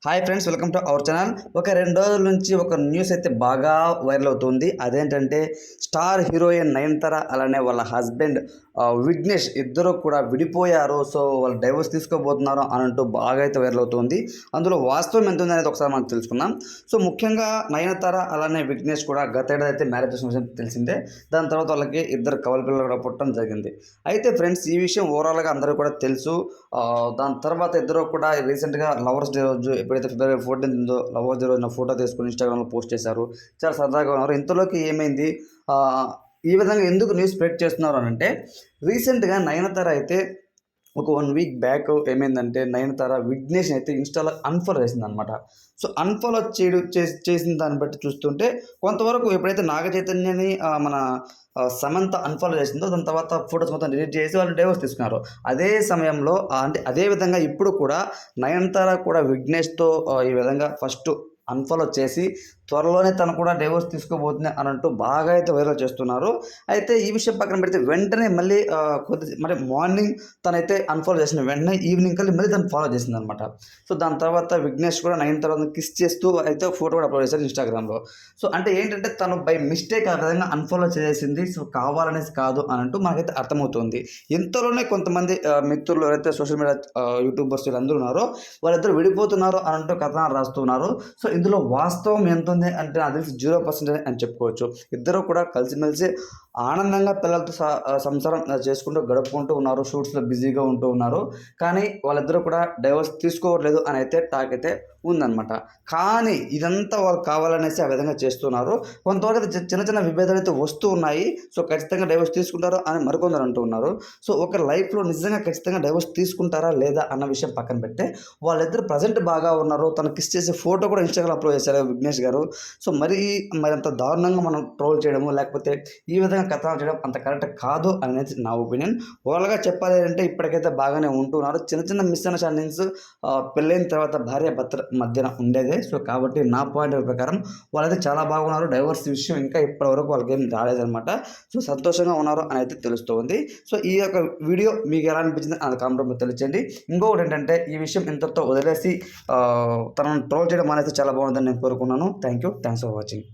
Hi friends, welcome to our channel. ఒక 2 రోజుల నుంచి ఒక న్యూస్ అయితే బాగా వైరల్ అవుతుంది. అదేంటంటే స్టార్ హీరోయిన్ నయనతార అలానే వాళ్ళ హస్బెండ్ విఘ్నేష్ ఇద్దరు కూడా విడిపోయారు. సో వాళ్ళు డైవర్స్ తీసుకోబోతున్నారు అని అంటూ బాగా అయితే వైరల్ అవుతుంది. అందులో వాస్తవం ఎంత ఉంది అనేది ఒకసారి మనం తెలుసుకుందాం. సో ముఖ్యంగా నయనతార అలానే విఘ్నేష్ కూడా గత ఏడాది అయితే మ్యారేజ్ చేసిన విషయం తెలిసిందే. దాని తర్వాత వాళ్ళకి ఇద్దరు కవల పిల్లలు కూడా పుట్టడం జరిగింది. అయితే ఫ్రెండ్స్, ఈ విషయం ఓవరాల్గా అందరూ కూడా తెలుసు. దాని తర్వాత ఇద్దరు కూడా రీసెంట్గా లవర్స్ డే రోజు ఎప్పుడైతే ఫిబ్రవరి 14 ఉందో లవర్స్ డే రోజున ఫోటో తీసుకుని ఇన్స్టాగ్రామ్లో పోస్ట్ చేశారు. చాలా సరదాగా ఉన్నారు. ఇంతలోకి ఏమైంది, ఈ విధంగా ఎందుకు న్యూస్ స్ప్రెడ్ చేస్తున్నారు అని అంటే, రీసెంట్గా నయనతార అయితే ఒక 1 వీక్ బ్యాక్ ఏమైందంటే నయనతార విఘ్నేష్ అయితే ఇన్స్టాలో అన్ఫాలో చేసింది అనమాట. సో అన్ఫాలో చేసిన దాన్ని బట్టి చూస్తుంటే కొంతవరకు ఎప్పుడైతే నాగ చైతన్యని మన సమంత అన్ఫాలో చేసిందో దాని తర్వాత ఫొటోస్ మొత్తం డిలీట్ చేసి వాళ్ళు డైవర్స్ తీసుకున్నారు. అదే సమయంలో అంటే అదే విధంగా ఇప్పుడు కూడా నయనతార కూడా విఘ్నేష్తో ఈ విధంగా ఫస్ట్ అన్ఫాలో చేసి త్వరలోనే తను కూడా డైవర్స్ తీసుకోబోతుంది అని అంటూ బాగా అయితే వైరల్ చేస్తున్నారు. అయితే ఈ విషయం పక్కన పెడితే వెంటనే మళ్ళీ మరి మార్నింగ్ తనైతే అన్ఫాలో చేసిన వెంటనే ఈవినింగ్ కల్లా మళ్ళీ తను ఫాలో చేసింది అనమాట. సో దాని తర్వాత విఘ్నేష్ కూడా తర్వాత కిస్ చేస్తూ అయితే ఫోటో కూడా అప్లోడ్ చేశారు ఇన్స్టాగ్రామ్లో. సో అంటే ఏంటంటే తను బై మిస్టేక్ ఆ విధంగా అన్ఫాలో చేసింది, సో కావాలనేసి కాదు అని అంటూ మనకైతే అర్థమవుతుంది. ఇంతలోనే కొంతమంది మిత్రులు ఎవరైతే సోషల్ మీడియా యూట్యూబర్స్ వీళ్ళందరూ ఉన్నారో వాళ్ళిద్దరు విడిపోతున్నారు అని అంటూ కథనాలు రాస్తున్నారు. సో ఇందులో వాస్తవం ఎంత ఉంది అంటే నాకు తెలిసి 0% అని చెప్పుకోవచ్చు. ఇద్దరు కూడా కలిసిమెలిసి ఆనందంగా పిల్లలతో సంసారం చేసుకుంటూ గడుపుకుంటూ ఉన్నారు. షూట్స్లో బిజీగా ఉంటూ ఉన్నారు. కానీ వాళ్ళిద్దరూ కూడా డైవర్స్ తీసుకోవట్లేదు అని అయితే టాక్ అయితే ఉందన్నమాట. కానీ ఇదంతా వాళ్ళు కావాలనేసి ఆ విధంగా చేస్తున్నారు. కొంతవరకు అయితే చిన్న చిన్న విభేదాలు అయితే వస్తూ ఉన్నాయి. సో ఖచ్చితంగా డైవర్స్ తీసుకుంటారు అని మరికొందరు అంటూ ఉన్నారు. సో ఒక లైఫ్లో నిజంగా ఖచ్చితంగా డైవర్స్ తీసుకుంటారా లేదా అన్న విషయం పక్కన పెడితే వాళ్ళిద్దరు ప్రజెంట్ బాగా ఉన్నారు. తను కిస్ చేసే ఫోటో కూడా ఇన్స్టాగ్రామ్ అప్లోడ్ చేశారు విఘ్నేష్ గారు. సో మరి అంత దారుణంగా మనం ట్రోల్ చేయడము లేకపోతే ఈ విధంగా కథనాలు చేయడం అంత కరెక్ట్ కాదు అనేది నా ఒపీనియన్. ఓవరాల్గా చెప్పాలి అంటే ఇప్పటికైతే బాగానే ఉంటున్నారు. చిన్న చిన్న మిస్అండర్స్టాండింగ్స్ పెళ్ళైన తర్వాత భార్య భర్త మధ్యన ఉండేదే. సో కాబట్టి నా పాయింట్ ప్రకారం వాళ్ళైతే చాలా బాగున్నారు. డైవర్స్ విషయం ఇంకా ఇప్పటివరకు వాళ్ళకి ఏం రాలేదన్నమాట. సో సంతోషంగా ఉన్నారు అని అయితే తెలుస్తుంది. సో ఈ యొక్క వీడియో మీకు ఎలా అనిపించింది అది కామెంట్లో తెలియచేయండి. ఇంకొకటి ఏంటంటే ఈ విషయం ఇంతతో వదిలేసి తనను ట్రోల్ చేయడం అనేది చాలా బాగుందని నేను కోరుకున్నాను. Thanks for watching.